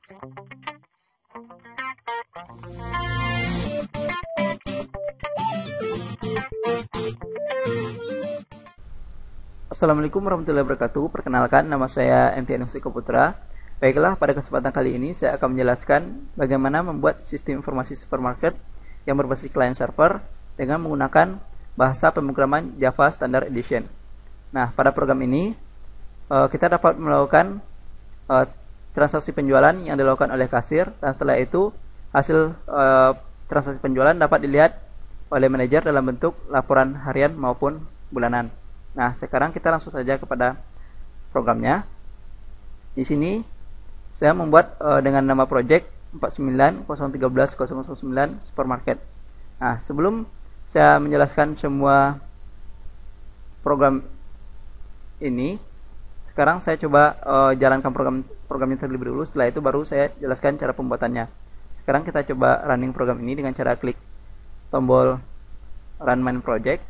Assalamualaikum warahmatullahi wabarakatuh. Perkenalkan, nama saya MT Eko Putra. Baiklah, pada kesempatan kali ini saya akan menjelaskan bagaimana membuat sistem informasi supermarket yang berbasis client server dengan menggunakan bahasa pemrograman Java Standard Edition. Nah, pada program ini kita dapat melakukan transaksi penjualan yang dilakukan oleh kasir, dan setelah itu hasil transaksi penjualan dapat dilihat oleh manajer dalam bentuk laporan harian maupun bulanan. Nah, sekarang kita langsung saja kepada programnya. Di sini saya membuat dengan nama project 49013.009 supermarket. Nah, sebelum saya menjelaskan semua program ini, sekarang saya coba jalankan programnya terlebih dahulu. Setelah itu baru saya jelaskan cara pembuatannya. Sekarang kita coba running program ini dengan cara klik tombol Run Main Project.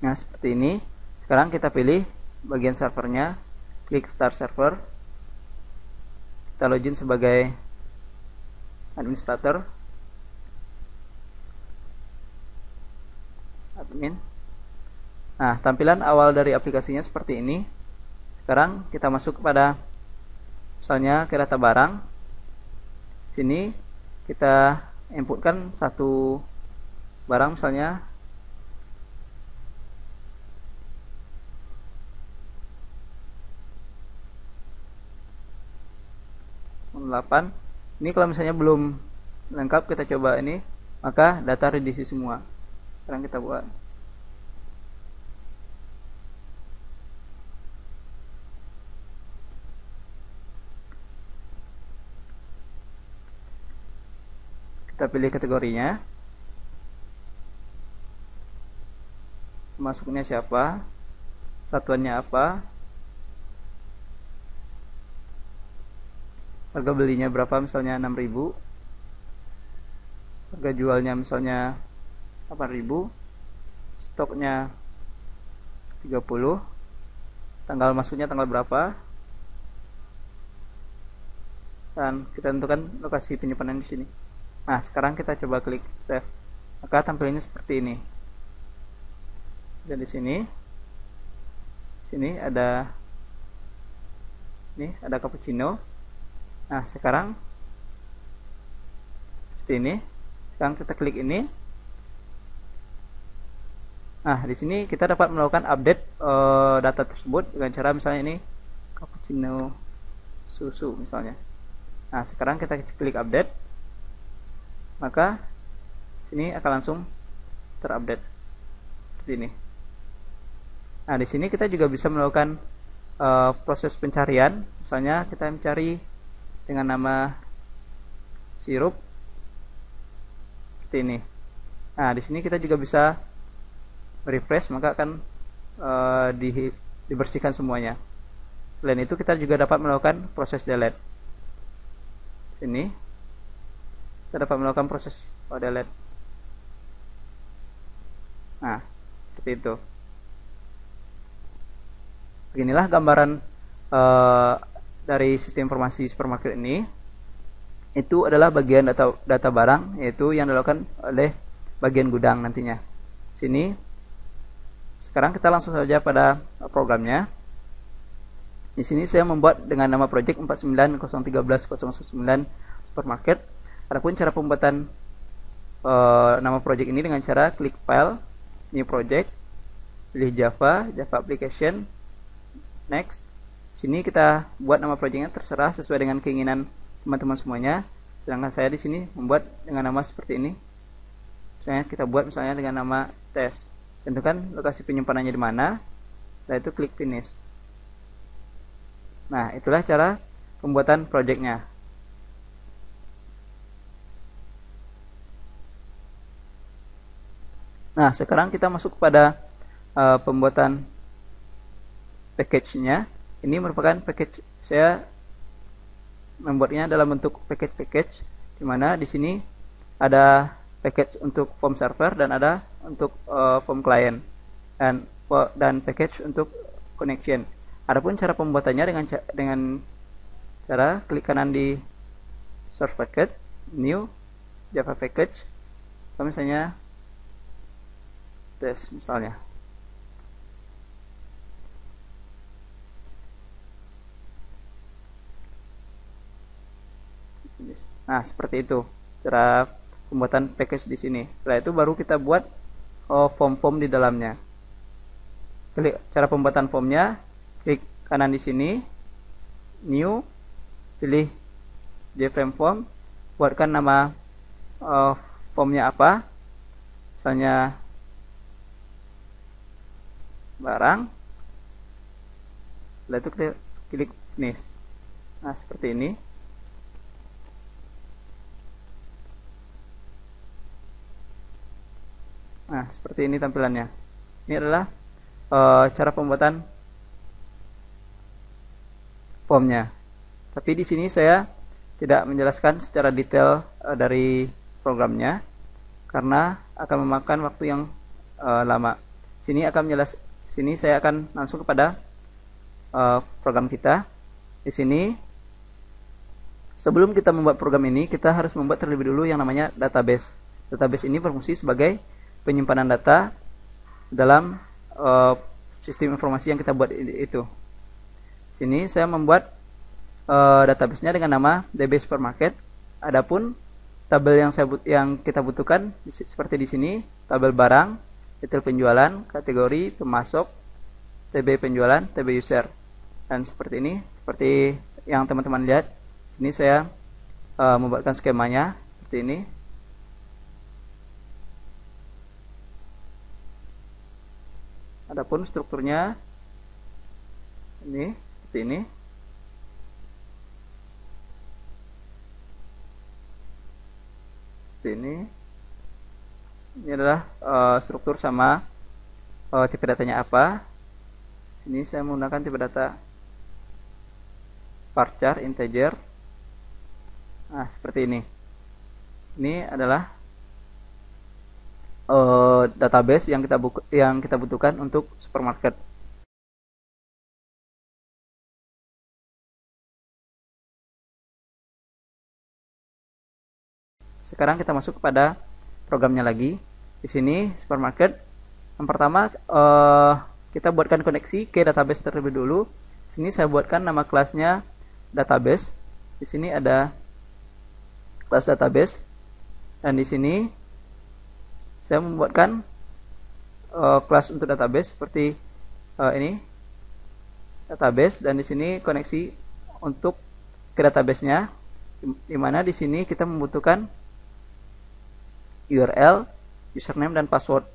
Nah, seperti ini. Sekarang kita pilih bagian servernya, klik Start Server. Kita login sebagai administrator. Admin. Nah, tampilan awal dari aplikasinya seperti ini. Sekarang kita masuk kepada misalnya ke data barang. Sini kita inputkan satu barang, misalnya ini. Kalau misalnya belum lengkap, kita coba ini, maka data diisi semua. Sekarang kita buat. Kita pilih kategorinya, masuknya siapa, satuannya apa, harga belinya berapa, misalnya 6.000, harga jualnya misalnya 8.000, stoknya 30, tanggal masuknya tanggal berapa, dan kita tentukan lokasi penyimpanan di sini. Nah, sekarang kita coba klik save, maka tampilannya seperti ini. Dan di sini ada cappuccino. Nah, sekarang seperti ini. Sekarang kita klik ini. Nah, di sini kita dapat melakukan update data tersebut dengan cara misalnya ini cappuccino susu misalnya. Nah, sekarang kita klik update, maka sini akan langsung terupdate seperti ini. Nah, di sini kita juga bisa melakukan proses pencarian. Misalnya kita mencari dengan nama sirup seperti ini. Nah, di sini kita juga bisa refresh, maka akan dibersihkan semuanya. Selain itu, kita juga dapat melakukan proses delete. Sini kita dapat melakukan proses delete. Nah, seperti itu. Beginilah gambaran dari sistem informasi supermarket ini. Itu adalah bagian data barang, yaitu yang dilakukan oleh bagian gudang nantinya. Sini. Sekarang kita langsung saja pada programnya. Di sini saya membuat dengan nama project 49013.009 supermarket. Adapun cara pembuatan nama project ini dengan cara klik file, new project, pilih Java application, next. Sini kita buat nama projectnya terserah sesuai dengan keinginan teman-teman semuanya. Sedangkan saya di sini membuat dengan nama seperti ini. Misalnya kita buat misalnya dengan nama test. Tentukan lokasi penyimpanannya di mana. Setelah itu klik finish. Nah, itulah cara pembuatan projectnya. Nah, sekarang kita masuk kepada pembuatan package-nya. Ini merupakan package, saya membuatnya dalam bentuk package, di mana di sini ada package untuk form server dan ada untuk form client. Dan dan package untuk connection. Adapun cara pembuatannya dengan cara klik kanan di source package, new Java package, atau misalnya test misalnya. Nah, seperti itu cara pembuatan package di sini. Setelah itu baru kita buat form-form di dalamnya. Klik cara pembuatan formnya, klik kanan di sini, new, pilih JFrame form, buatkan nama formnya apa, misalnya barang. Setelah itu klik finish. Nah, seperti ini. Nah, seperti ini tampilannya. Ini adalah cara pembuatan formnya. Tapi di sini saya tidak menjelaskan secara detail dari programnya karena akan memakan waktu yang lama. Sini saya akan langsung kepada program kita. Di sini sebelum kita membuat program ini, kita harus membuat terlebih dulu yang namanya database. Database ini berfungsi sebagai penyimpanan data dalam sistem informasi yang kita buat itu. Sini saya membuat database-nya dengan nama DB Supermarket. Adapun tabel yang kita butuhkan seperti di sini, tabel barang, detail penjualan, kategori, pemasok, TB penjualan, TB user. Dan seperti ini, seperti yang teman-teman lihat. Ini saya membuatkan skemanya seperti ini. Adapun strukturnya ini seperti ini. Seperti ini. Ini adalah struktur sama tipe datanya apa. Sini saya menggunakan tipe data varchar integer. Nah, seperti ini. Ini adalah database yang kita butuhkan untuk supermarket. Sekarang kita masuk kepada programnya lagi. Di sini supermarket. Yang pertama kita buatkan koneksi ke database terlebih dulu. Di sini saya buatkan nama kelasnya database. Di sini ada kelas database dan di sini saya membuatkan kelas untuk database seperti ini database, dan di sini koneksi untuk ke database-nya, di mana di sini kita membutuhkan URL, username, dan password.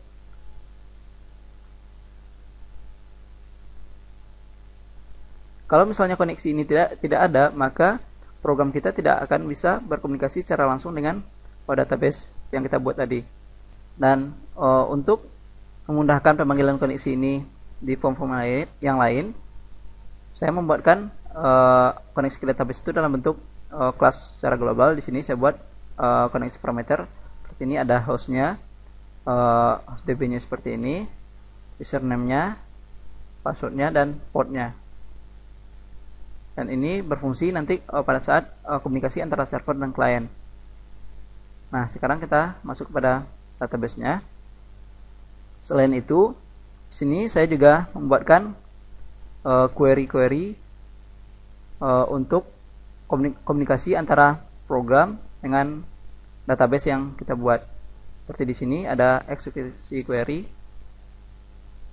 Kalau misalnya koneksi ini tidak ada, maka program kita tidak akan bisa berkomunikasi secara langsung dengan database yang kita buat tadi. Dan untuk memudahkan pemanggilan koneksi ini di form-form yang lain, saya membuatkan koneksi ke database itu dalam bentuk kelas secara global. Di sini saya buat koneksi parameter seperti ini, ada hostnya, host DB-nya seperti ini, username-nya, password-nya, dan port-nya. Dan ini berfungsi nanti pada saat komunikasi antara server dan klien. Nah, sekarang kita masuk kepada database-nya. Selain itu, sini saya juga membuatkan query-query untuk komunikasi antara program dengan database yang kita buat. Seperti di sini ada eksekusi query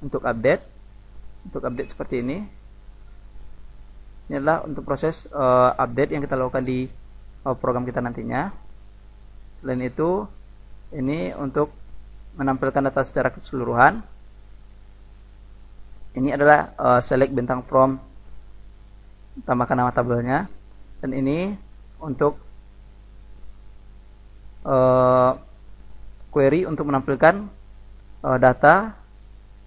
untuk update. Untuk update seperti ini. Ini adalah untuk proses update yang kita lakukan di program kita nantinya. Selain itu, ini untuk menampilkan data secara keseluruhan. Ini adalah select bintang from, tambahkan nama tabelnya. Dan ini untuk query untuk menampilkan data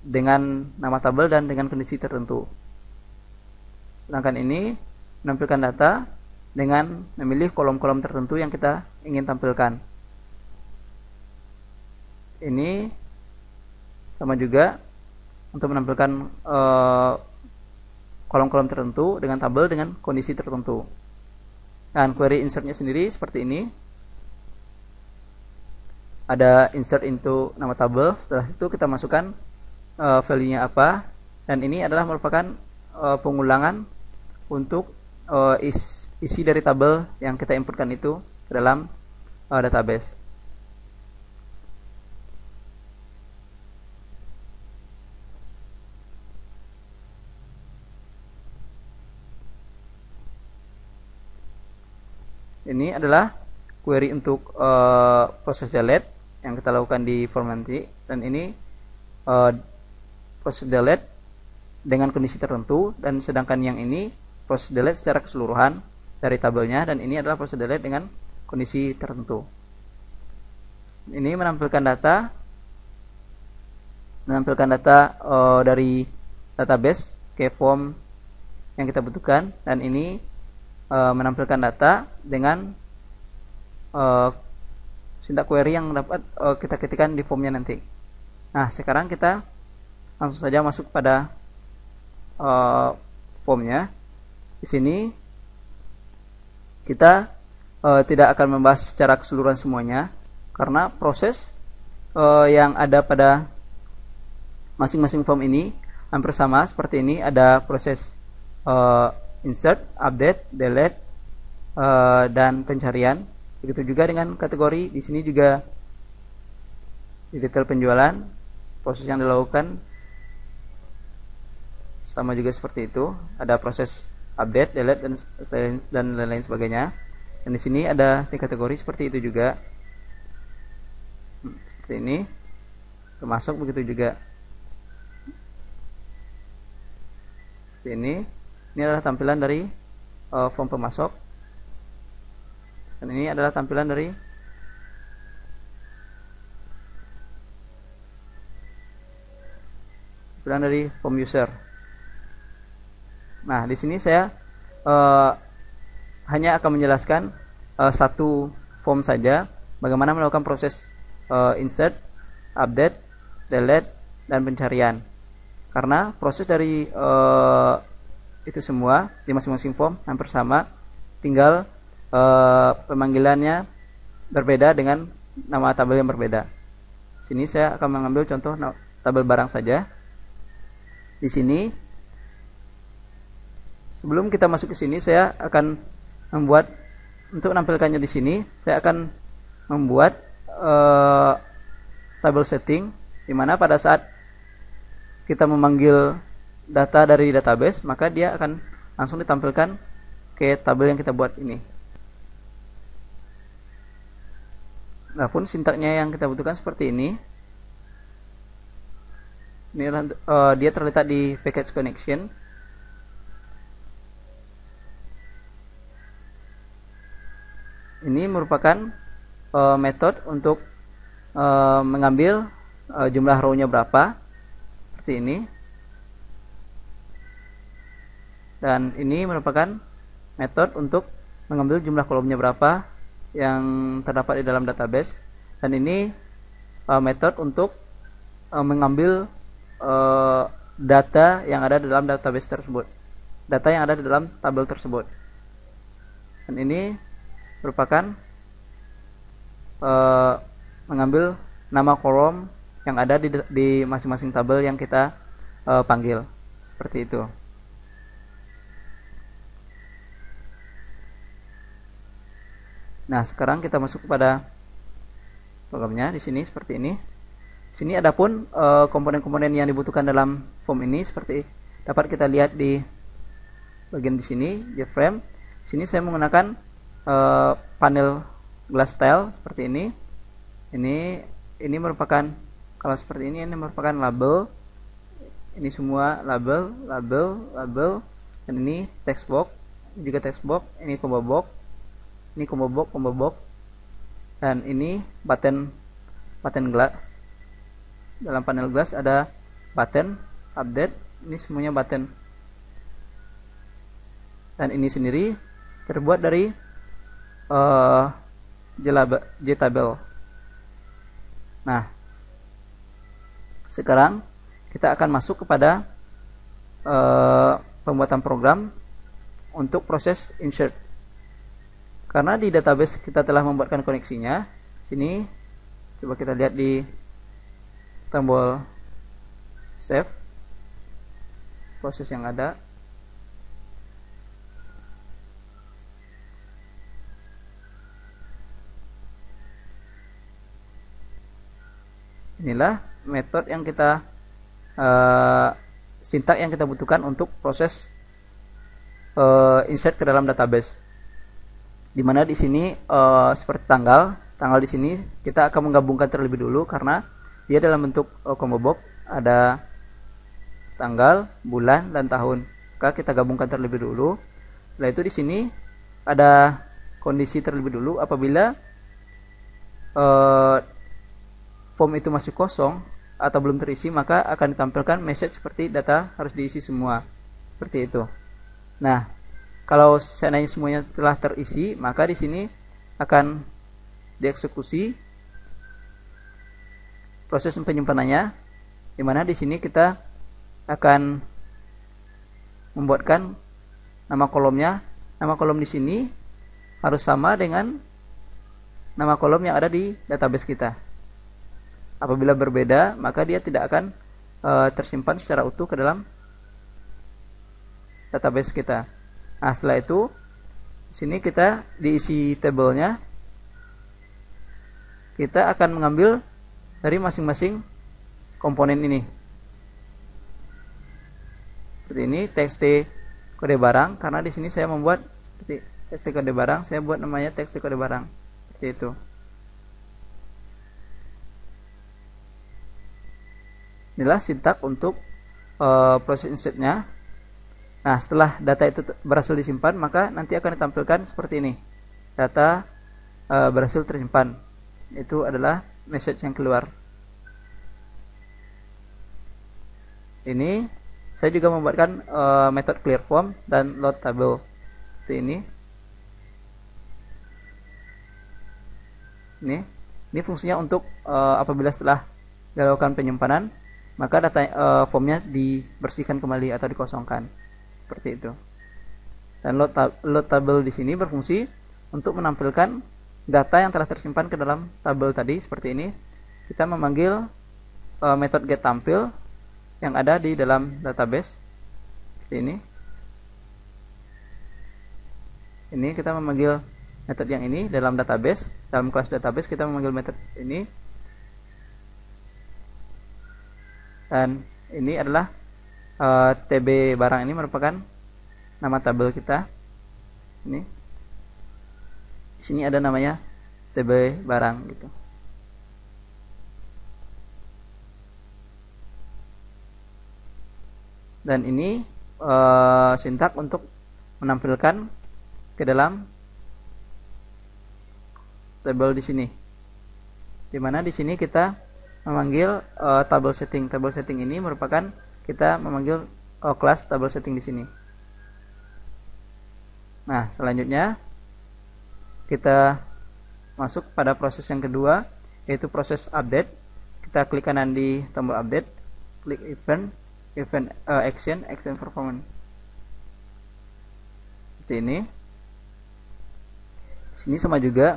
dengan nama tabel dan dengan kondisi tertentu. Sedangkan ini menampilkan data dengan memilih kolom-kolom tertentu yang kita ingin tampilkan. Ini sama juga untuk menampilkan kolom-kolom tertentu dengan tabel dengan kondisi tertentu. Dan query insertnya sendiri seperti ini. Ada insert into nama tabel. Setelah itu kita masukkan value-nya apa. Dan ini adalah merupakan pengulangan untuk isi dari tabel yang kita inputkan itu ke dalam database. Ini adalah query untuk proses delete yang kita lakukan di form nanti, dan ini proses delete dengan kondisi tertentu, dan sedangkan yang ini proses delete secara keseluruhan dari tabelnya, dan ini adalah proses delete dengan kondisi tertentu. Ini menampilkan data dari database ke form yang kita butuhkan, dan ini menampilkan data dengan syntax query yang dapat kita ketikkan di formnya nanti. Nah, sekarang kita langsung saja masuk pada formnya. Di sini kita tidak akan membahas secara keseluruhan semuanya, karena proses yang ada pada masing-masing form ini hampir sama seperti ini. Ada proses insert, update, delete, dan pencarian. Begitu juga dengan kategori. Di sini juga di detail penjualan, proses yang dilakukan sama juga seperti itu. Ada proses update, delete, dan lain-lain sebagainya. Dan di sini ada di kategori seperti itu juga. Seperti ini. Termasuk begitu juga. Seperti ini. Ini adalah tampilan dari form pemasok, dan ini adalah tampilan dari form user. Nah, di sini saya hanya akan menjelaskan satu form saja, bagaimana melakukan proses insert, update, delete, dan pencarian. Karena proses dari itu semua di masing-masing form hampir sama, tinggal pemanggilannya berbeda dengan nama tabel yang berbeda. Sini saya akan mengambil contoh tabel barang saja. Di sini, sebelum kita masuk ke sini, saya akan membuat, untuk menampilkannya di sini, saya akan membuat tabel setting, di mana pada saat kita memanggil data dari database, maka dia akan langsung ditampilkan ke tabel yang kita buat ini. Adapun sintaknya yang kita butuhkan seperti ini. Ini dia terletak di package connection. Ini merupakan metode untuk mengambil jumlah row-nya berapa, seperti ini. Dan ini merupakan metode untuk mengambil jumlah kolomnya berapa yang terdapat di dalam database. Dan ini metode untuk mengambil data yang ada di dalam database tersebut, data yang ada di dalam tabel tersebut. Dan ini merupakan mengambil nama kolom yang ada di masing-masing tabel yang kita panggil, seperti itu. Nah, sekarang kita masuk kepada programnya. Di sini seperti ini. Di sini adapun komponen-komponen yang dibutuhkan dalam form ini seperti dapat kita lihat di bagian di sini, di frame. Di sini saya menggunakan panel glass tile seperti ini. Ini merupakan, kalau seperti ini merupakan label. Ini semua label, dan ini text box, juga text box. Ini combo box. Ini combo box, dan ini button glass. Dalam panel glass ada button, update, ini semuanya button. Dan ini sendiri terbuat dari JTabel. Nah, sekarang kita akan masuk kepada pembuatan program untuk proses insert. Karena di database kita telah membuatkan koneksinya, sini coba kita lihat di tombol save proses yang ada. Inilah metode yang kita sintak yang kita butuhkan untuk proses insert ke dalam database. Dimana di sini seperti tanggal di sini kita akan menggabungkan terlebih dulu karena dia dalam bentuk combo box, ada tanggal, bulan, dan tahun. Maka kita gabungkan terlebih dulu. Setelah itu di sini ada kondisi terlebih dulu. Apabila form itu masih kosong atau belum terisi, maka akan ditampilkan message seperti data harus diisi semua, seperti itu. Nah, kalau seandainya semuanya telah terisi, maka di sini akan dieksekusi proses penyimpanannya, di mana di sini kita akan membuatkan nama kolomnya. Nama kolom di sini harus sama dengan nama kolom yang ada di database kita. Apabila berbeda, maka dia tidak akan tersimpan secara utuh ke dalam database kita. Nah, setelah itu di sini kita diisi tabelnya. Kita akan mengambil dari masing-masing komponen ini. Seperti ini, txt kode barang, karena di sini saya membuat seperti txt kode barang, saya buat namanya txt kode barang. Seperti itu. Inilah sintak untuk proses insertnya. Nah, setelah data itu berhasil disimpan, maka nanti akan ditampilkan seperti ini. Data berhasil tersimpan. Itu adalah message yang keluar. Ini saya juga membuatkan metode clear form dan load table. Seperti ini. Ini fungsinya untuk apabila setelah dilakukan penyimpanan, maka data formnya dibersihkan kembali atau dikosongkan. Seperti itu. Dan load table di sini berfungsi untuk menampilkan data yang telah tersimpan ke dalam tabel tadi. Seperti ini. Kita memanggil metode get tampil yang ada di dalam database. Seperti ini. Ini kita memanggil metode yang ini dalam database. Dalam kelas database kita memanggil metode ini. Dan ini adalah TB barang, ini merupakan nama tabel kita. Ini di sini ada namanya TB barang gitu. Dan ini sintak untuk menampilkan ke dalam tabel di sini. Dimana di sini kita memanggil table setting. Table setting ini merupakan kita memanggil kelas table setting di sini. Nah, selanjutnya kita masuk pada proses yang kedua, yaitu proses update. Kita klik kanan di tombol update, klik event action performance. Seperti ini. Di sini sama juga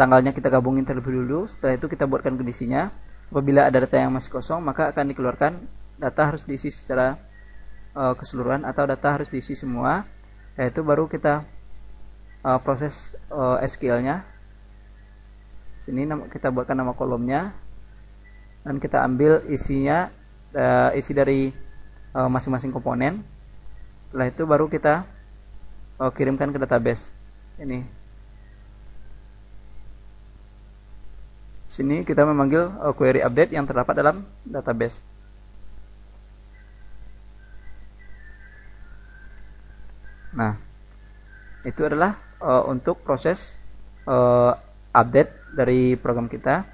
tanggalnya kita gabungin terlebih dulu. Setelah itu kita buatkan kondisinya. Apabila ada data yang masih kosong, maka akan dikeluarkan data harus diisi secara keseluruhan atau data harus diisi semua. Yaitu baru kita proses SQL-nya. Sini kita buatkan nama kolomnya dan kita ambil isinya, isi dari masing-masing komponen. Setelah itu baru kita kirimkan ke database. Ini. Sini kita memanggil query update yang terdapat dalam database. Nah, itu adalah untuk proses update dari program kita.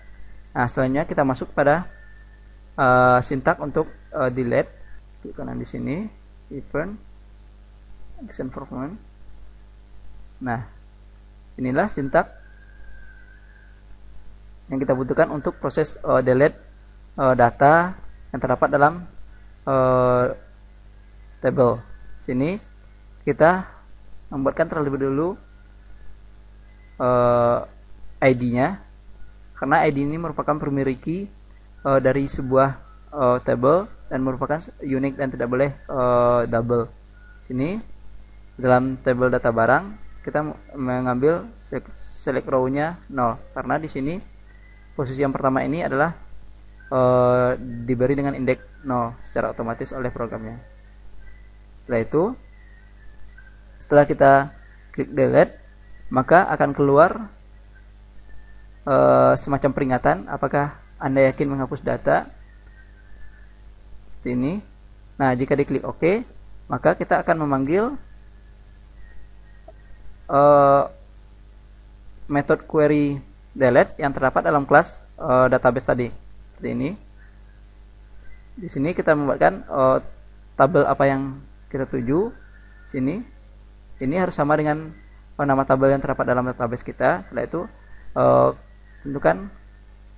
Nah, selanjutnya kita masuk pada sintak untuk delete. Klik kanan di sini, event action performance. Nah, inilah sintak yang kita butuhkan untuk proses delete data yang terdapat dalam tabel. Sini kita membuatkan terlebih dulu ID-nya, karena ID ini merupakan primary key dari sebuah table dan merupakan unik dan tidak boleh double. Sini dalam tabel data barang kita mengambil select row-nya 0, karena di sini posisi yang pertama ini adalah diberi dengan indeks 0 secara otomatis oleh programnya. Setelah itu, setelah kita klik delete, maka akan keluar semacam peringatan apakah Anda yakin menghapus data seperti ini. Nah, jika diklik OK, maka kita akan memanggil metode query delete yang terdapat dalam kelas database tadi. Seperti ini. Di sini kita membuatkan tabel apa yang kita tuju. Sini, ini harus sama dengan nama tabel yang terdapat dalam database kita. Setelah itu tentukan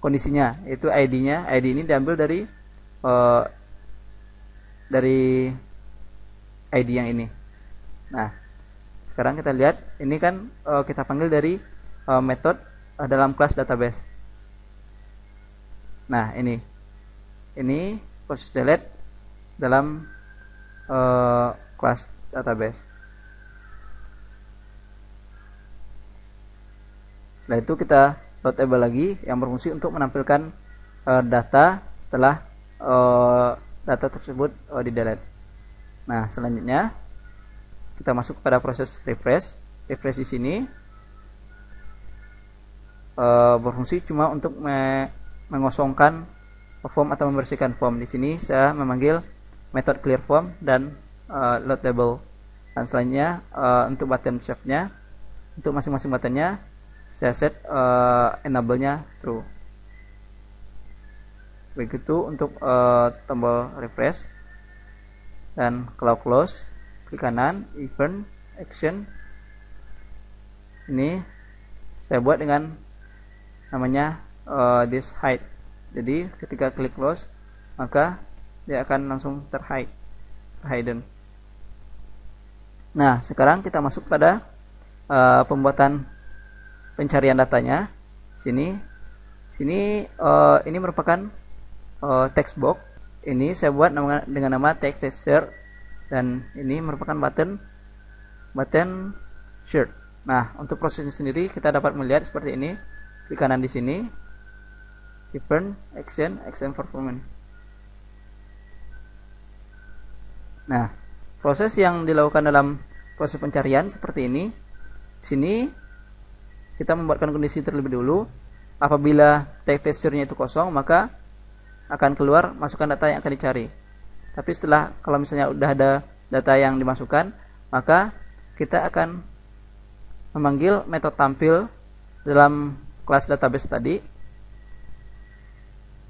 kondisinya, yaitu ID-nya. ID ini diambil dari ID yang ini. Nah, sekarang kita lihat, ini kan kita panggil dari metode dalam kelas database. Nah, ini proses delete dalam kelas database. Setelah itu kita load table lagi yang berfungsi untuk menampilkan data setelah data tersebut di delete. Nah, selanjutnya kita masuk pada proses refresh. Refresh di sini berfungsi cuma untuk mengosongkan form atau membersihkan form. Di sini saya memanggil metode clear form dan load table. Dan selanjutnya untuk button shape-nya, untuk masing-masing buttonnya saya set enable-nya true. Begitu untuk tombol refresh. Dan kalau close, klik kanan, event, action. Ini saya buat dengan namanya this hide. Jadi ketika klik close, maka dia akan langsung terhidden. Nah, sekarang kita masuk pada pembuatan pencarian datanya. Sini ini merupakan text box. Ini saya buat dengan nama text tester, dan ini merupakan button shirt. Nah, untuk prosesnya sendiri kita dapat melihat seperti ini. Klik kanan di sini, event, action performance. Nah, proses yang dilakukan dalam proses pencarian seperti ini. Sini kita membuatkan kondisi terlebih dulu. Apabila text testernya itu kosong, maka akan keluar masukan data yang akan dicari. Tapi setelah, kalau misalnya udah ada data yang dimasukkan, maka kita akan memanggil metode tampil dalam kelas database tadi.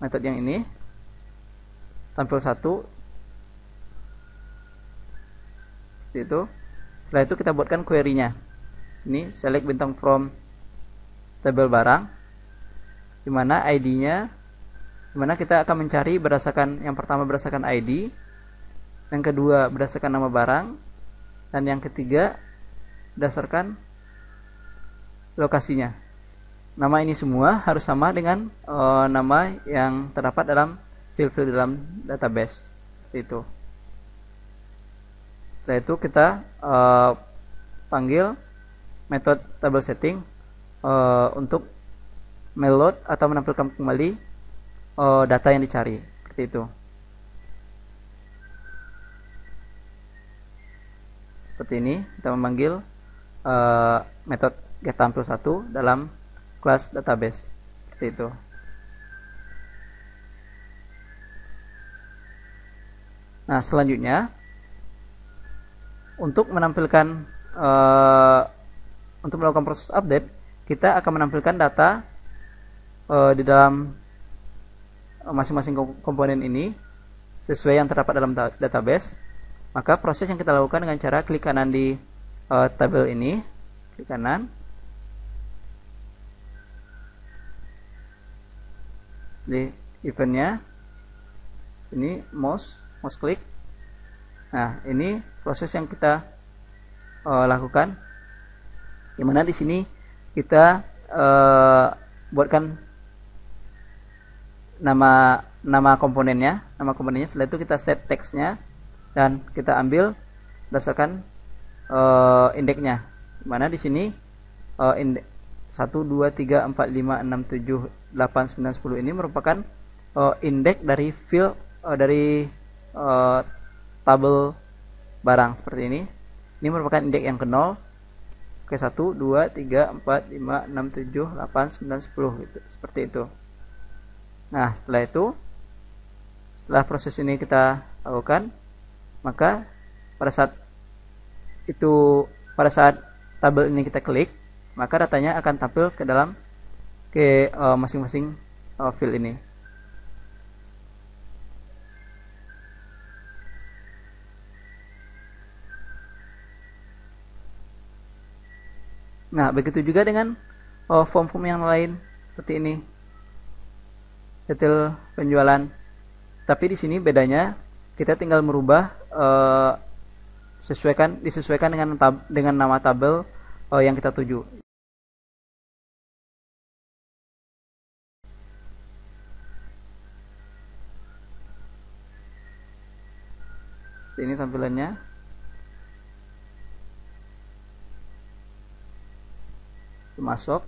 Metode yang ini, tampil 1. Seperti itu. Setelah itu kita buatkan query-nya. Ini select bintang from tabel barang, dimana ID-nya, dimana kita akan mencari berdasarkan, yang pertama berdasarkan ID, yang kedua berdasarkan nama barang, dan yang ketiga berdasarkan lokasinya. Nama ini semua harus sama dengan nama yang terdapat dalam field dalam database. Seperti itu. Setelah itu kita panggil metode table setting untuk meload atau menampilkan kembali data yang dicari. Seperti itu. Seperti ini kita memanggil metode getTampil1 dalam kelas database. Seperti itu. Nah, selanjutnya untuk menampilkan untuk melakukan proses update, kita akan menampilkan data di dalam masing-masing komponen ini sesuai yang terdapat dalam database. Maka proses yang kita lakukan dengan cara klik kanan di tabel ini, klik kanan, di eventnya, Ini mouse klik. Nah, ini proses yang kita lakukan, dimana di sini kita buatkan nama komponennya. Setelah itu kita set teksnya dan kita ambil berdasarkan indeksnya. Dimana di sini indeks 1, 2, 3, 4, 5, 6, 7, 8, 9, 10 ini merupakan indeks dari field dari tabel barang seperti ini. Ini merupakan indeks yang ke 0. Oke, 1, 2, 3, 4, 5, 6, 7, 8, 9, 10 gitu. Seperti itu. Nah, setelah proses ini kita lakukan, maka pada saat tabel ini kita klik, maka datanya akan tampil ke dalam masing-masing field ini. Nah, begitu juga dengan form-form yang lain seperti ini, detail penjualan. Tapi di sini bedanya kita tinggal merubah disesuaikan dengan nama tabel yang kita tuju. Ini tampilannya. Masuk,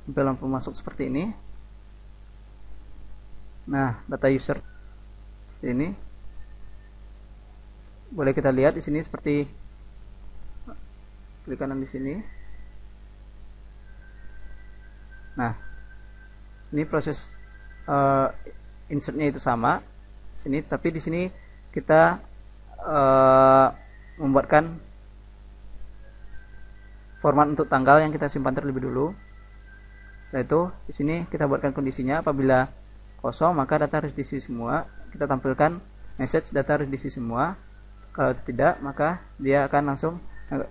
tampilan pemasok seperti ini. Nah, data user ini boleh kita lihat di sini seperti klik kanan di sini. Nah, ini proses insertnya itu sama sini, tapi di sini kita membuatkan format untuk tanggal yang kita simpan terlebih dulu. Setelah itu di sini kita buatkan kondisinya, apabila kosong maka data harus diisi semua. Kita tampilkan message data harus diisi semua. Kalau tidak, maka dia akan langsung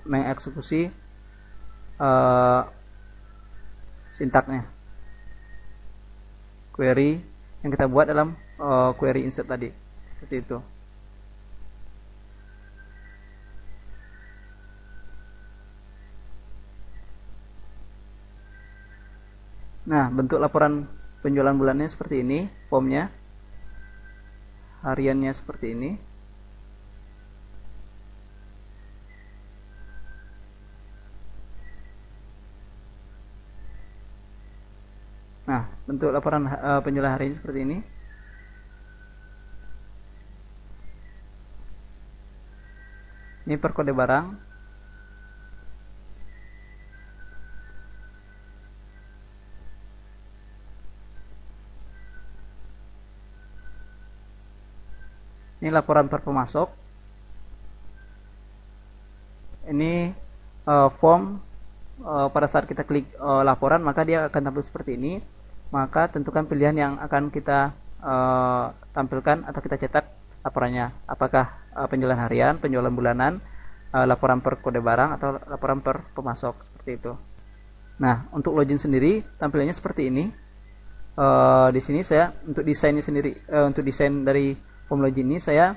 mengeksekusi sintaknya, query yang kita buat dalam query insert tadi. Seperti itu. Nah, bentuk laporan penjualan bulannya seperti ini, formnya, hariannya seperti ini. Nah, bentuk laporan penjualan hari ini seperti ini. Ini per kode barang. Ini laporan per pemasok. Ini form pada saat kita klik laporan, maka dia akan tampil seperti ini. Maka tentukan pilihan yang akan kita tampilkan atau kita cetak laporannya. Apakah penjualan harian, penjualan bulanan, laporan per kode barang, atau laporan per pemasok, seperti itu. Nah, untuk login sendiri tampilannya seperti ini. Di sini saya untuk desainnya sendiri, untuk desain dari form login ini saya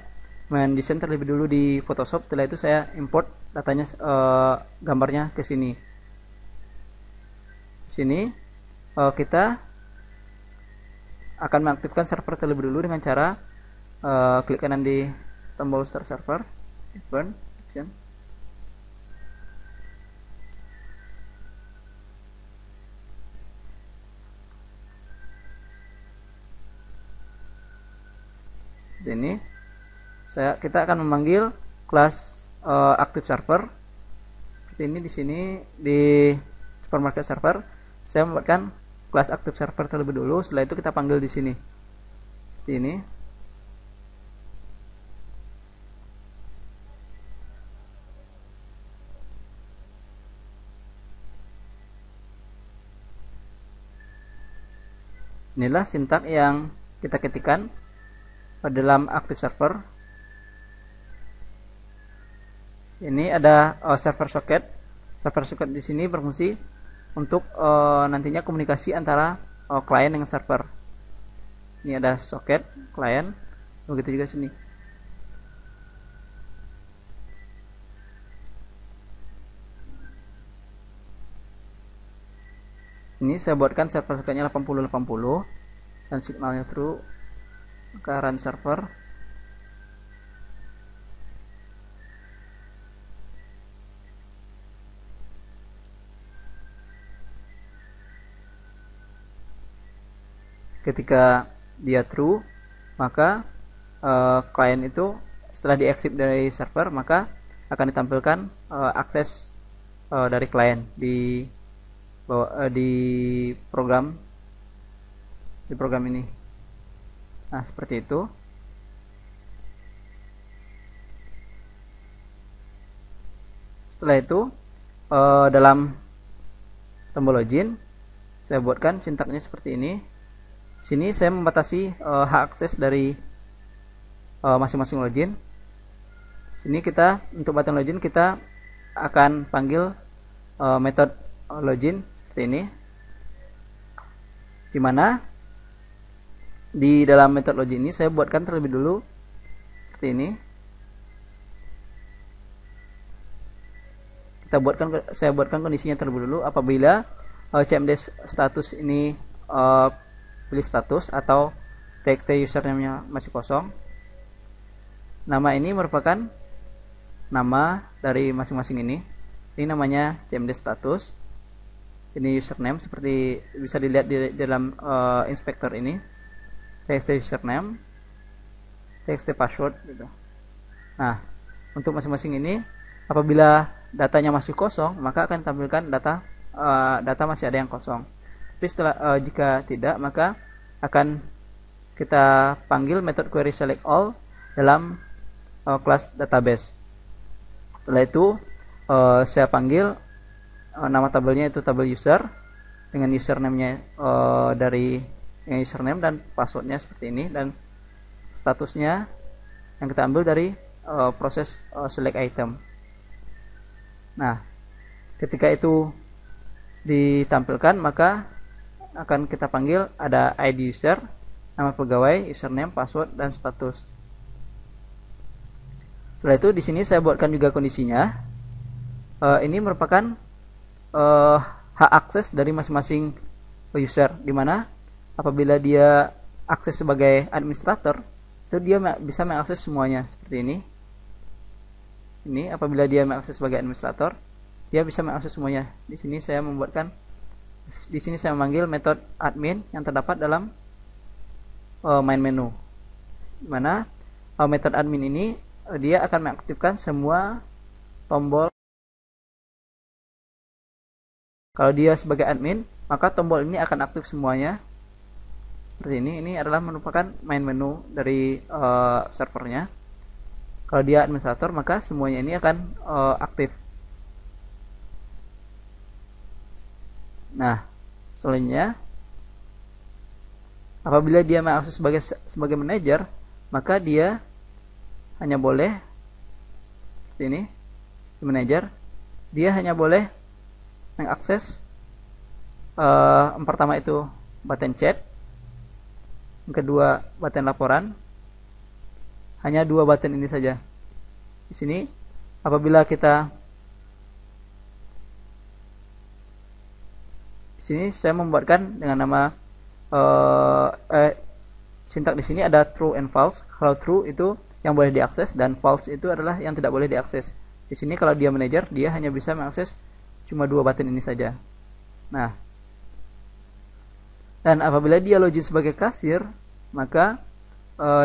mendesain terlebih dulu di Photoshop. Setelah itu saya import datanya, gambarnya ke sini. Sini kita akan mengaktifkan server terlebih dulu dengan cara klik kanan di tombol start server, burn action. Ini kita akan memanggil kelas active server seperti ini. Di sini di supermarket server saya membuatkan kelas active server terlebih dulu. Setelah itu kita panggil di sini seperti ini. Inilah sintak yang kita ketikkan dalam active server. Ini ada server socket. Server socket di sini berfungsi untuk nantinya komunikasi antara klien dengan server. Ini ada soket client, begitu juga sini. Ini saya buatkan server soketnya 8080 dan signalnya true, maka run server. Ketika dia true, maka klien itu setelah di exit dari server, maka akan ditampilkan akses dari klien di program ini. Nah, seperti itu. Setelah itu dalam tombol login saya buatkan sintaknya seperti ini. Sini saya membatasi hak akses dari masing-masing login. Sini kita untuk button login kita akan panggil metode login seperti ini, dimana di dalam metode login ini saya buatkan terlebih dulu seperti ini. Saya buatkan kondisinya terlebih dulu. Apabila cmd status ini pilih status atau txt username-nya masih kosong, nama ini merupakan nama dari masing-masing ini. Ini namanya cmd status. Ini username, seperti bisa dilihat di dalam inspektor ini. Txt username, txt password gitu. Nah, untuk masing-masing ini apabila datanya masih kosong, maka akan tampilkan data masih ada yang kosong. Tapi jika tidak, maka akan kita panggil metode query select all dalam kelas database. Setelah itu saya panggil nama tabelnya itu tabel user dengan username-nya dari username dan passwordnya seperti ini, dan statusnya yang kita ambil dari proses select item. Nah, ketika itu ditampilkan, maka akan kita panggil ada ID user, nama pegawai, username, password, dan status. Setelah itu di sini saya buatkan juga kondisinya. Ini merupakan hak akses dari masing-masing user, dimana apabila dia akses sebagai administrator, itu dia bisa mengakses semuanya seperti ini. Ini apabila dia mengakses sebagai administrator, dia bisa mengakses semuanya. Di sini saya memanggil metode admin yang terdapat dalam main menu, dimana metode admin ini dia akan mengaktifkan semua tombol. Kalau dia sebagai admin, maka tombol ini akan aktif semuanya seperti ini. Ini adalah merupakan main menu dari servernya. Kalau dia administrator, maka semuanya ini akan aktif. Nah, selanjutnya apabila dia mengakses sebagai manajer, maka dia hanya boleh seperti ini. Di manajer, dia hanya boleh mengakses yang pertama itu button chat, yang kedua button laporan. Hanya dua button ini saja. Di sini apabila kita di sini saya membuatkan dengan nama sintak di sini ada true and false. Kalau true itu yang boleh diakses dan false itu adalah yang tidak boleh diakses. Di sini kalau dia manajer, dia hanya bisa mengakses cuma dua button ini saja. Nah, dan apabila dia login sebagai kasir, maka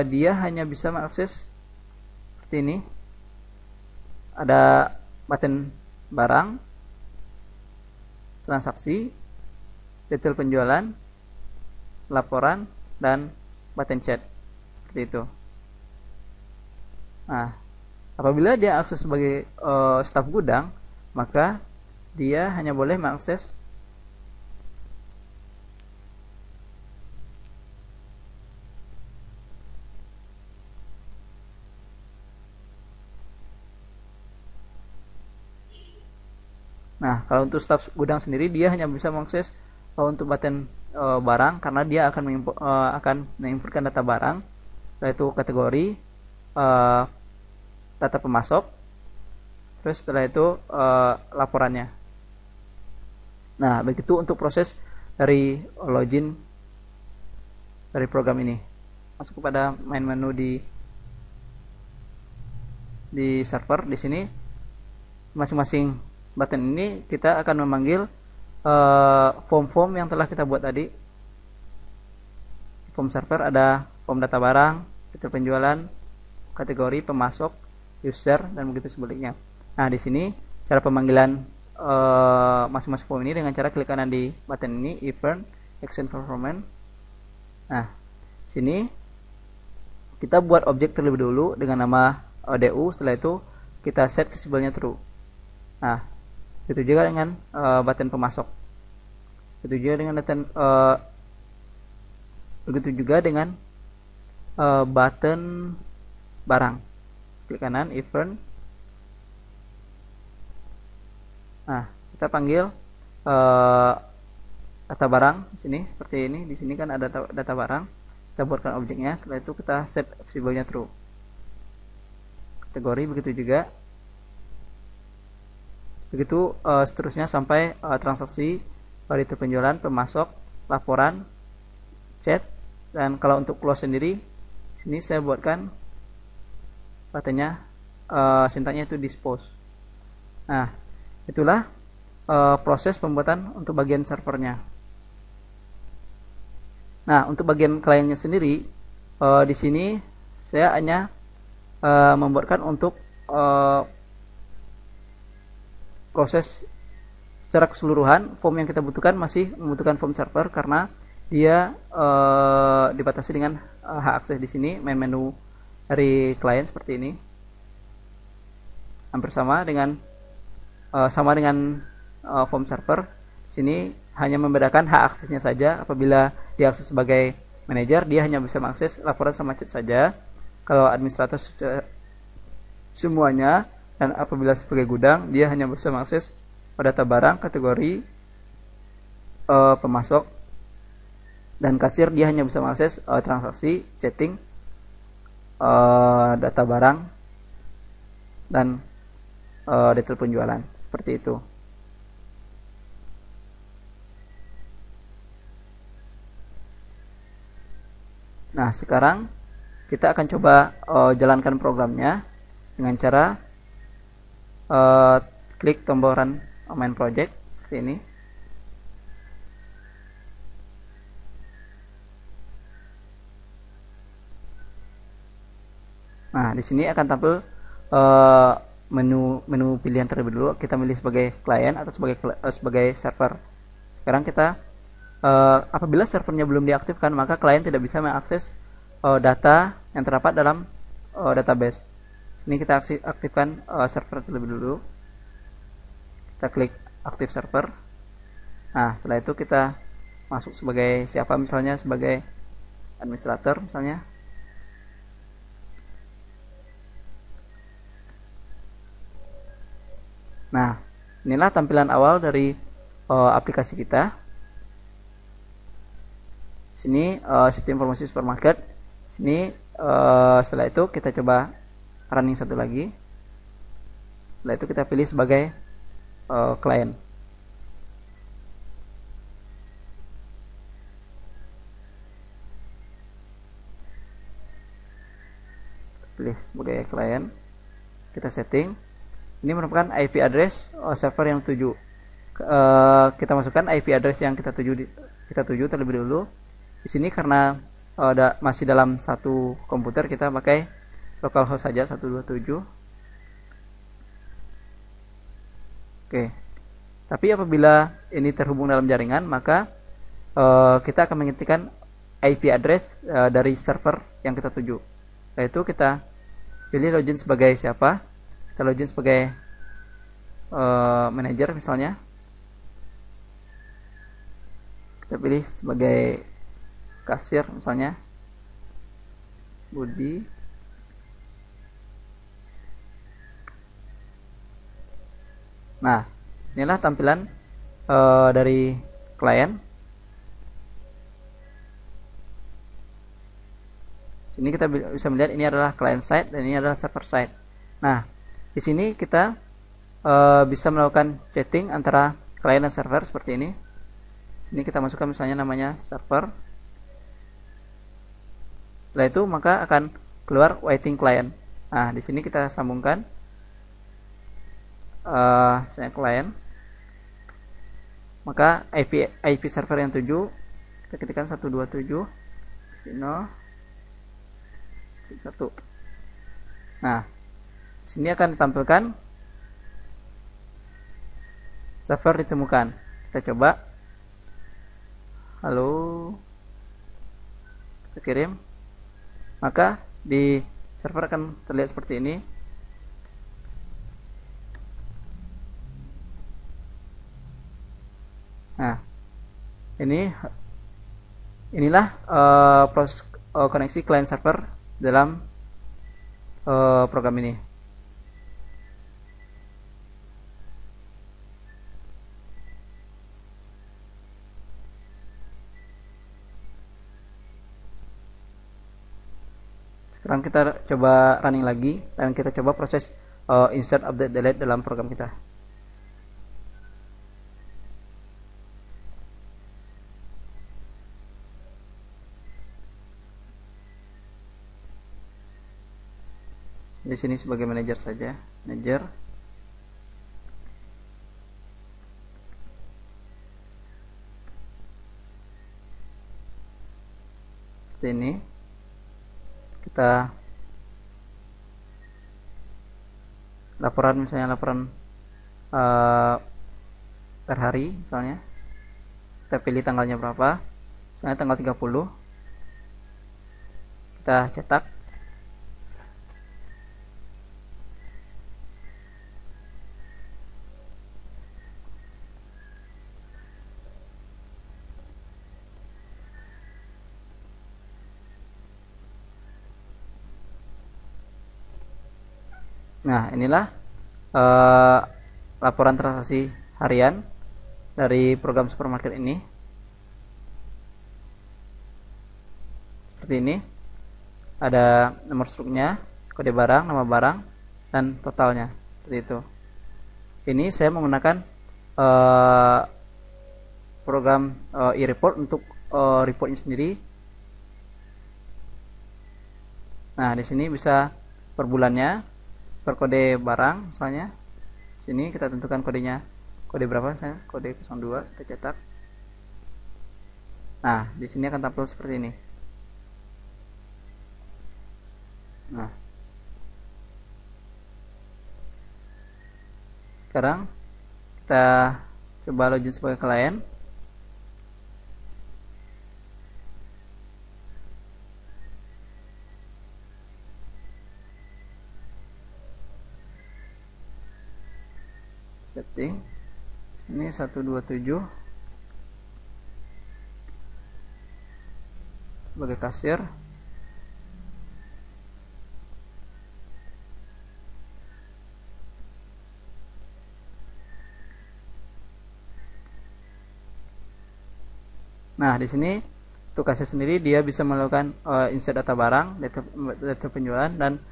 dia hanya bisa mengakses seperti ini. Ada button barang, transaksi, detail penjualan, laporan, dan button chat seperti itu. Nah, apabila dia akses sebagai staf gudang, maka dia hanya boleh mengakses Nah, kalau untuk staf gudang sendiri dia hanya bisa mengakses untuk button barang karena dia akan menginputkan data barang, yaitu kategori, data pemasok, terus setelah itu laporannya. Nah, begitu untuk proses dari login dari program ini. Masuk kepada main menu di server. Di sini masing-masing button ini kita akan memanggil form-form yang telah kita buat tadi. Form server ada form data barang, detail penjualan, kategori, pemasok, user, dan begitu sebaliknya. Nah, di sini cara pemanggilan masing-masing form ini dengan cara klik kanan di button ini, event, action performance. Nah, sini kita buat objek terlebih dulu dengan nama DU, setelah itu kita set visible-nya true. Nah, itu juga dengan button pemasok. Begitu juga dengan button barang. Klik kanan, event. Nah, kita panggil data barang di sini seperti ini. Di sini kan ada data barang. Kita buatkan objeknya, setelah itu kita set visible-nya true. Kategori begitu juga. Begitu seterusnya sampai transaksi, detail penjualan, pemasok, laporan, chat, dan kalau untuk close sendiri, sini saya buatkan katanya sintaknya itu dispose. Nah, itulah proses pembuatan untuk bagian servernya. Nah, untuk bagian kliennya sendiri, di sini saya hanya membuatkan untuk proses secara keseluruhan. Form yang kita butuhkan masih membutuhkan form server karena dia dibatasi dengan hak akses di sini. Main menu dari klien seperti ini, hampir sama dengan form server. Sini hanya membedakan hak aksesnya saja. Apabila diakses sebagai manajer, dia hanya bisa mengakses laporan sama chat saja. Kalau administrator semuanya, dan apabila sebagai gudang, dia hanya bisa mengakses data barang, kategori, pemasok, dan kasir. Dia hanya bisa mengakses transaksi, chatting, data barang, dan detail penjualan. Seperti itu. Nah, sekarang kita akan coba jalankan programnya dengan cara klik tombol run main project seperti ini. Nah, di sini akan tampil menu pilihan terlebih dulu. Kita pilih sebagai klien atau sebagai server. Sekarang kita apabila servernya belum diaktifkan, maka klien tidak bisa mengakses data yang terdapat dalam database. Ini kita aktifkan server terlebih dulu. Kita klik aktif server. Nah, setelah itu kita masuk sebagai siapa, misalnya sebagai administrator misalnya. Nah, inilah tampilan awal dari aplikasi kita. Sini sistem informasi supermarket. Sini setelah itu kita coba running satu lagi. Setelah itu kita pilih sebagai klien. Pilih sebagai klien. Kita setting. Ini merupakan IP address server yang tuju. Kita masukkan IP address yang kita tuju terlebih dulu. Di sini karena masih dalam satu komputer, kita pakai localhost saja 127. Oke. Tapi apabila ini terhubung dalam jaringan, maka kita akan mengetikkan IP address dari server yang kita tuju. Yaitu kita pilih login sebagai siapa. Kita login sebagai manajer misalnya. Kita pilih sebagai kasir misalnya, Budi. Nah, inilah tampilan dari klien. Sini kita bisa melihat ini adalah client side dan ini adalah server side. Nah, di sini kita bisa melakukan chatting antara client dan server seperti ini. Sini kita masukkan misalnya namanya server. Setelah itu maka akan keluar waiting client. Nah, di sini kita sambungkan misalnya client. Maka IP server yang 7 kita ketikkan 127.0.1. Nah, sini akan ditampilkan server ditemukan. Kita coba. Halo. Kita kirim. Maka di server akan terlihat seperti ini. Nah, inilah proses koneksi client server dalam program ini. Sekarang kita coba running lagi dan kita coba proses insert, update, delete dalam program kita. Di sini sebagai manajer saja, manajer. Seperti ini. Kita laporan, misalnya laporan per hari misalnya. Kita pilih tanggalnya berapa, misalnya tanggal 30. Kita cetak. Nah, inilah laporan transaksi harian dari program supermarket ini. Seperti ini. Ada nomor struknya, kode barang, nama barang, dan totalnya. Seperti itu. Ini saya menggunakan program e-report untuk reportnya sendiri. Nah, di sini bisa per bulannya, per kode barang misalnya. Sini kita tentukan kodenya, kode berapa, misalnya kode 02, kita cetak. Nah, di sini akan tampil seperti ini. Nah, sekarang kita coba login sebagai klien. Setting ini 127 sebagai kasir. Nah, di sini untuk kasir sendiri dia bisa melakukan insert data barang, data penjualan, dan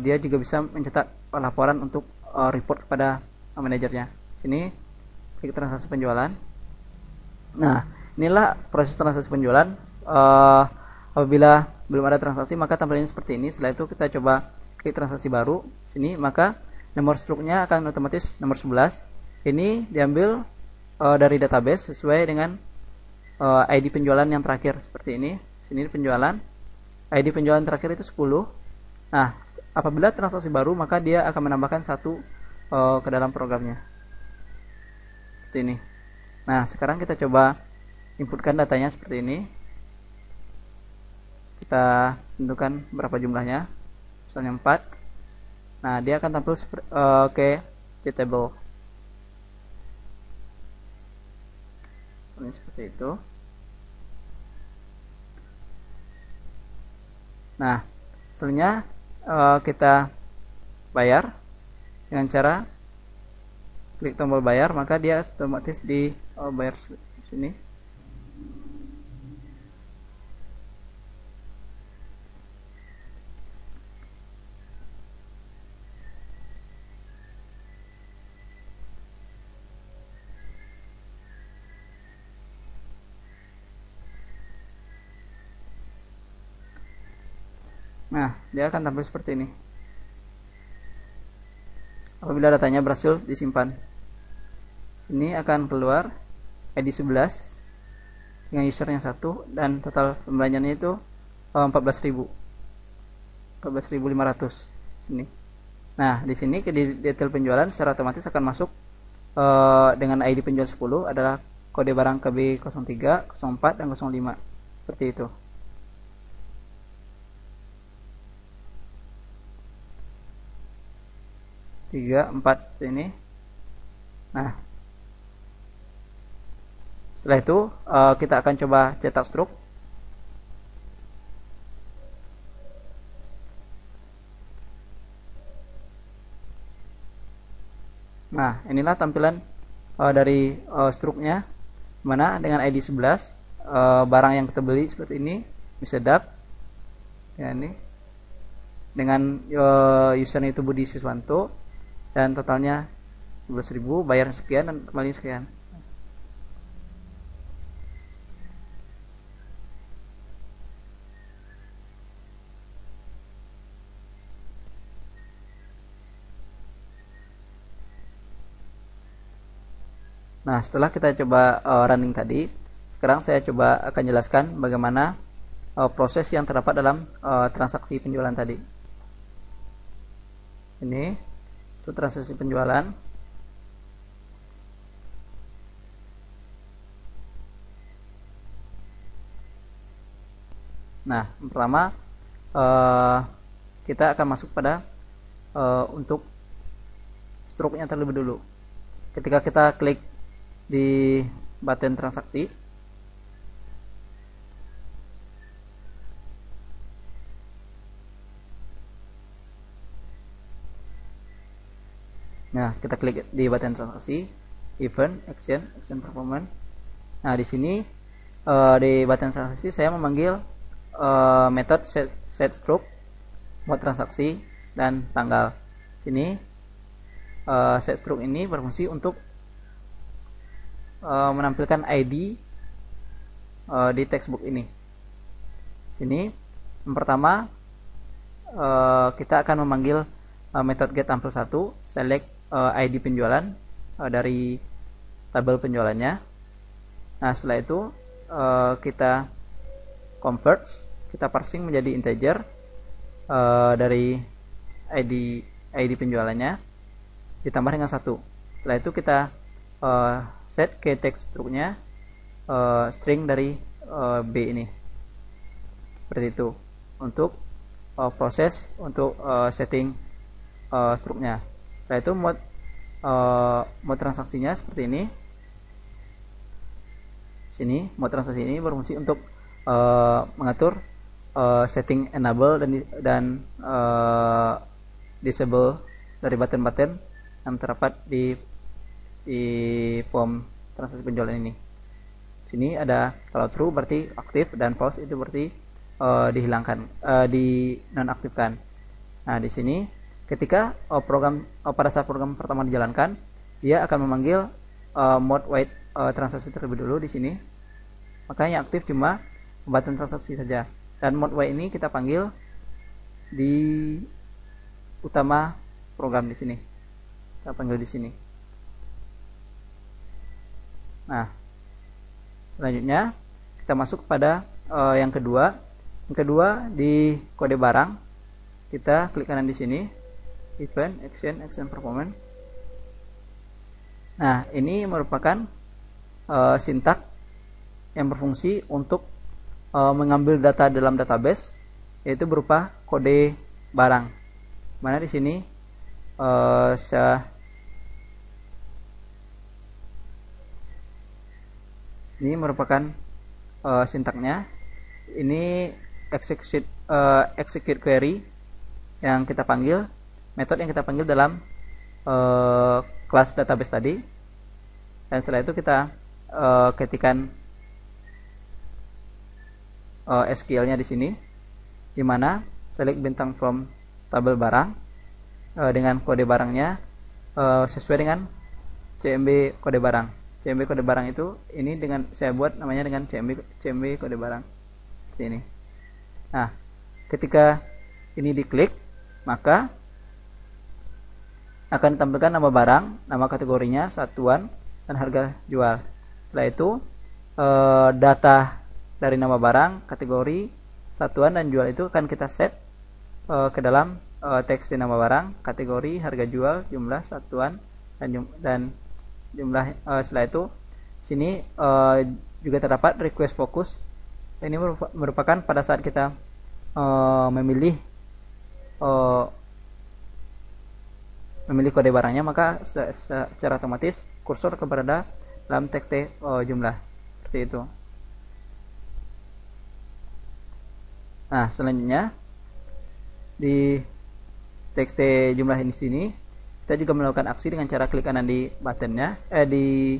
dia juga bisa mencetak laporan untuk report kepada manajernya. Sini klik transaksi penjualan. Nah, inilah proses transaksi penjualan. Apabila belum ada transaksi maka tampilannya seperti ini. Setelah itu kita coba klik transaksi baru. Sini maka nomor struknya akan otomatis nomor 11. Ini diambil dari database sesuai dengan ID penjualan yang terakhir seperti ini. Sini penjualan. ID penjualan terakhir itu 10. Nah, apabila transaksi baru maka dia akan menambahkan 1 ke dalam programnya seperti ini. Nah, sekarang kita coba inputkan datanya seperti ini. Kita tentukan berapa jumlahnya, misalnya 4. Nah, dia akan tampil ke table seperti itu. Nah, selanjutnya kita bayar dengan cara klik tombol bayar, maka dia otomatis di bayar sini. Nah, dia akan tampil seperti ini apabila datanya berhasil disimpan. Sini akan keluar ID 11 dengan user yang satu dan total pembelanjaannya itu 14.500 sini. Nah, di sini ke detail penjualan secara otomatis akan masuk dengan ID penjual 10 adalah kode barang KB03, 04 dan 05 seperti itu. Tiga, 4 seperti ini. Nah, setelah itu kita akan coba cetak struk. Nah, inilah tampilan dari struknya, mana dengan ID 11 barang yang kita beli seperti ini bisa dap ya, ini dengan usernya itu Budi Siswanto dan totalnya 11.000, bayar sekian dan kembali sekian. Nah, setelah kita coba running tadi, sekarang saya coba akan jelaskan bagaimana proses yang terdapat dalam transaksi penjualan tadi. Ini itu transaksi penjualan. Nah, pertama kita akan masuk pada untuk struknya terlebih dulu. Ketika kita klik di button transaksi, nah kita klik di button transaksi, event, action performance. Nah, di sini di button transaksi saya memanggil method set stroke, mode transaksi dan tanggal. Sini set stroke ini berfungsi untuk menampilkan ID di textbook ini. Sini yang pertama kita akan memanggil method get ampel 1, select ID penjualan dari tabel penjualannya. Nah, setelah itu kita convert, kita parsing menjadi integer dari ID penjualannya ditambah dengan 1. Setelah itu kita set ke text struknya string dari B ini, seperti itu untuk proses untuk setting struknya. Setelah itu mode transaksinya seperti ini. Sini mode transaksi ini berfungsi untuk mengatur setting enable dan disable dari button-button yang terdapat di form transaksi penjualan ini. Sini ada kalau true berarti aktif dan false itu berarti dihilangkan, dinonaktifkan. Nah, di sini ketika pada saat program pertama dijalankan, dia akan memanggil mode wait transaksi terlebih dulu di sini. Makanya yang aktif cuma button transaksi saja. Dan mode wait ini kita panggil di utama program di sini. Kita panggil di sini. Nah, selanjutnya kita masuk pada yang kedua. Yang kedua di kode barang, kita klik kanan di sini, event, action performance. Nah, ini merupakan sintak yang berfungsi untuk mengambil data dalam database, yaitu berupa kode barang. Mana di sini ini merupakan sintaknya. Ini execute query yang kita panggil, metode yang kita panggil dalam kelas database tadi. Dan setelah itu kita ketikkan SQL-nya di sini, di mana select bintang from tabel barang dengan kode barangnya sesuai dengan CMB kode barang. CMB kode barang itu ini dengan saya buat namanya dengan CMB kode barang seperti ini. Nah, ketika ini diklik, maka akan ditampilkan nama barang, nama kategorinya, satuan, dan harga jual. Setelah itu data dari nama barang, kategori, satuan, dan jual itu akan kita set ke dalam teks di nama barang, kategori, harga jual, jumlah, satuan, dan jumlah. Setelah itu sini juga terdapat request focus. Ini merupakan pada saat kita memilih kode barangnya, maka secara otomatis kursor berada dalam teks jumlah seperti itu. Nah, selanjutnya di teks jumlah ini sini kita juga melakukan aksi dengan cara klik kanan di buttonnya, di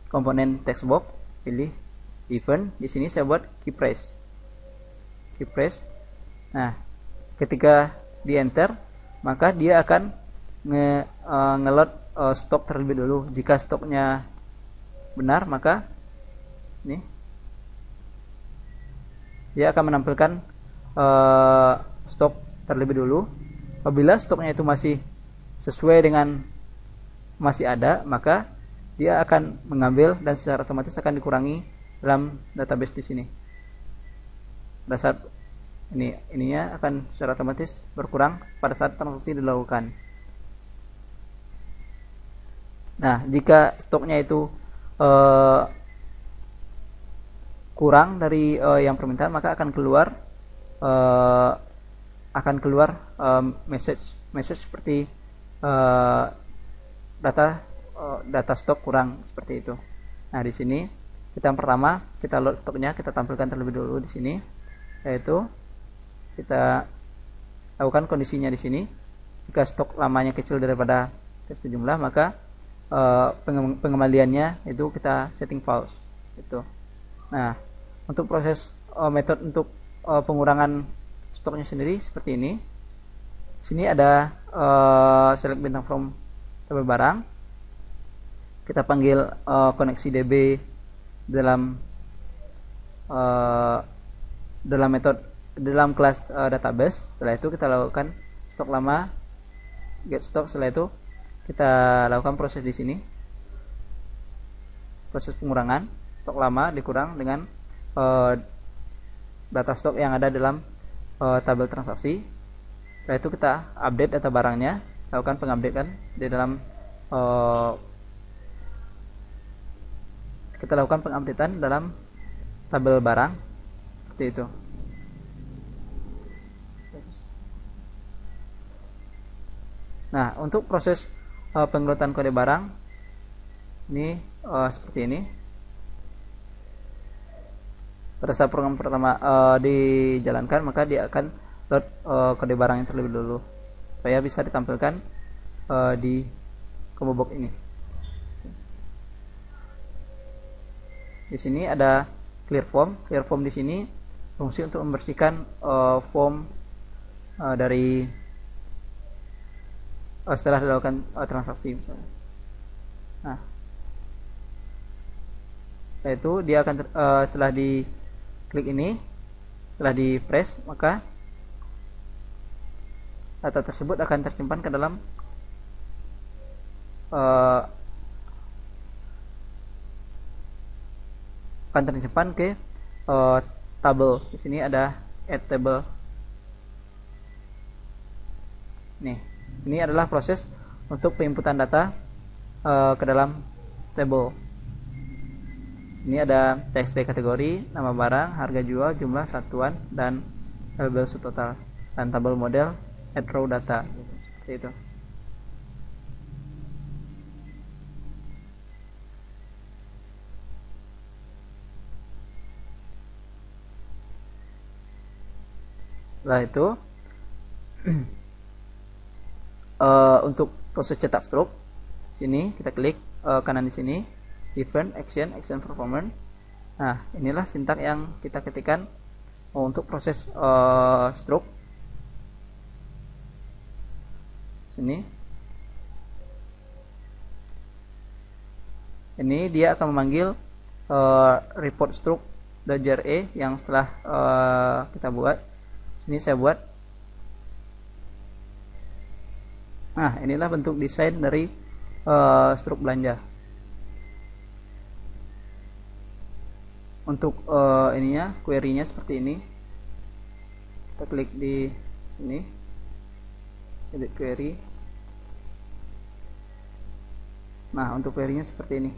komponen text box, pilih event. Di sini saya buat key press. Nah, ketika di enter, maka dia akan ngeload stok terlebih dulu. Jika stoknya benar, maka ini dia akan menampilkan stok terlebih dulu. Apabila stoknya itu masih sesuai dengan masih ada, maka dia akan mengambil dan secara otomatis akan dikurangi dalam database di sini. Pada saat ininya akan secara otomatis berkurang pada saat transaksi dilakukan. Nah, jika stoknya itu kurang dari yang permintaan, maka akan keluar message seperti data stok kurang, seperti itu. Nah, di sini yang pertama kita load stoknya, kita tampilkan terlebih dulu di sini, yaitu kita lakukan kondisinya di sini. Jika stok lamanya kecil daripada teks jumlah, maka pengembaliannya itu kita setting false itu. Nah, untuk proses metode untuk pengurangan stoknya sendiri seperti ini. Sini ada select bintang from tabel barang. Kita panggil koneksi DB dalam kelas database. Setelah itu kita lakukan stok lama, get stock. Setelah itu kita lakukan proses di sini, proses pengurangan stok lama dikurang dengan data stok yang ada dalam tabel transaksi. Setelah itu kita update data barangnya, lakukan pengupdatean di dalam kita lakukan pengupdatean dalam tabel barang seperti itu. Nah, untuk proses pengloadan kode barang ini seperti ini. Pada saat program pertama dijalankan, maka dia akan load kode barang yang terlebih dulu supaya bisa ditampilkan di combo box ini. Di sini ada clear form. Clear form di sini fungsi untuk membersihkan form dari setelah dilakukan transaksi misalnya. Nah, itu dia akan setelah di klik ini, setelah di press, maka data tersebut akan tersimpan ke dalam ke tabel. Di sini ada add table. Nih, ini adalah proses untuk penginputan data ke dalam table. Ini ada txt kategori, nama barang, harga jual, jumlah, satuan, dan label subtotal, dan tabel model add row data, seperti itu. Setelah itu untuk proses cetak stroke, sini kita klik kanan di sini, event, action performance. Nah, inilah sintak yang kita ketikkan untuk proses stroke. Sini, ini dia akan memanggil report stroke.jre yang setelah kita buat. Ini saya buat Nah, inilah bentuk desain dari struk belanja. Untuk ininya, query-nya seperti ini. Kita klik di ini, edit query. Nah, untuk query-nya seperti ini.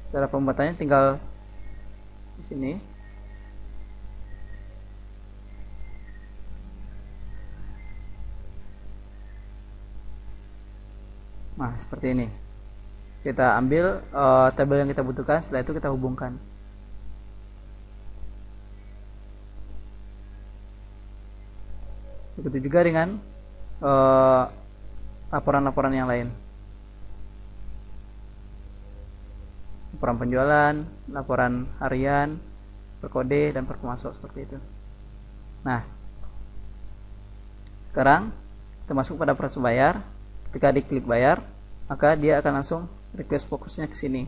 Cara pembuatannya tinggal di sini. Nah, seperti ini. Kita ambil tabel yang kita butuhkan, setelah itu kita hubungkan. Begitu juga dengan laporan-laporan yang lain. Laporan penjualan, laporan harian, perkode, dan permasuk seperti itu. Nah, sekarang kita masuk pada proses bayar. Ketika diklik bayar, maka dia akan langsung request fokusnya ke sini.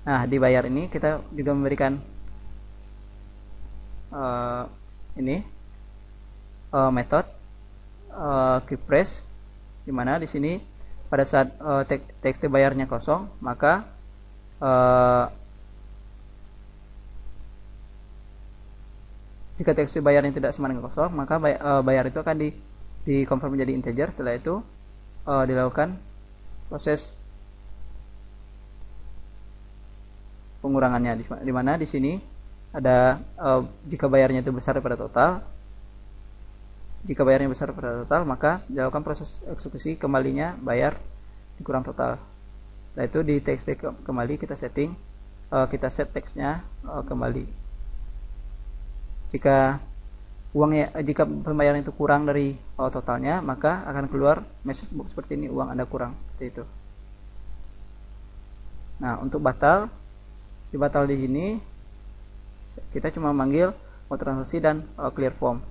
Nah, di bayar ini kita juga memberikan metode quick press, dimana di sini pada saat txt bayarnya kosong, maka jika txt bayarnya tidak sama dengan kosong, maka bayar itu akan dikonvert menjadi integer. Setelah itu dilakukan proses pengurangannya, di mana di sini ada jika bayarnya itu besar daripada total. Jika bayarnya besar daripada total, maka dilakukan proses eksekusi kembalinya bayar dikurang total. Setelah itu di txt kembali kita setting, kita set teksnya kembali. Jika pembayaran itu kurang dari totalnya, maka akan keluar message box seperti ini, uang Anda kurang, seperti itu. Nah, untuk batal, di sini kita cuma manggil mau transaksi dan clear form.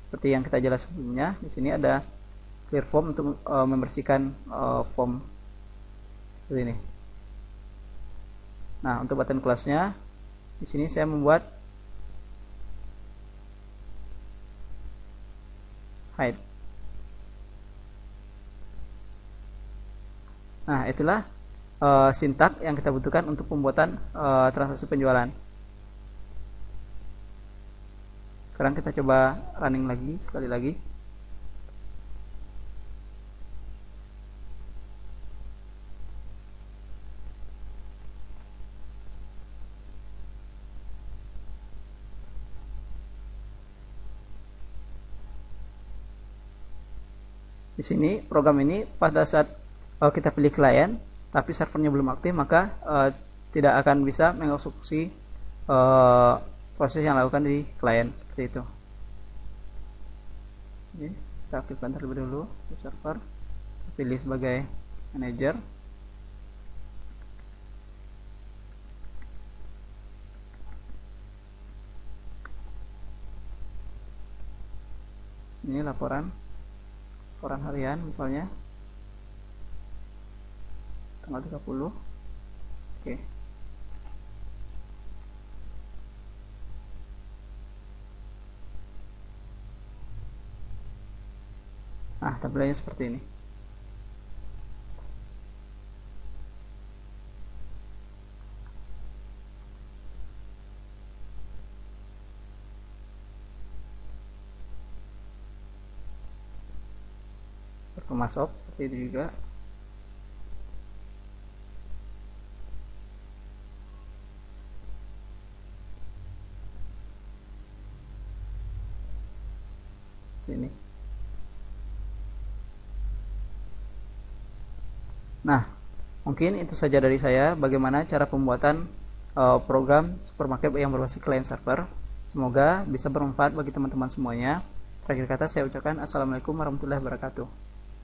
Seperti yang kita jelas sebelumnya, di sini ada clear form untuk membersihkan form seperti ini. Nah, untuk button close-nya, di sini saya membuat hide. Nah, itulah sintak yang kita butuhkan untuk pembuatan transaksi penjualan. Sekarang kita coba running lagi, sekali lagi. Di sini program ini pada saat kita pilih klien tapi servernya belum aktif, maka tidak akan bisa mengeksekusi proses yang dilakukan di klien seperti itu. Oke, kita aktifkan terlebih dulu di server, pilih sebagai manager. Ini laporan harian misalnya tanggal 30. Oke. Nah, tabelnya seperti ini. Masuk seperti itu juga. Ini. Nah, mungkin itu saja dari saya bagaimana cara pembuatan program supermarket yang berbasis client server. Semoga bisa bermanfaat bagi teman-teman semuanya. Terakhir kata saya ucapkan assalamualaikum warahmatullahi wabarakatuh.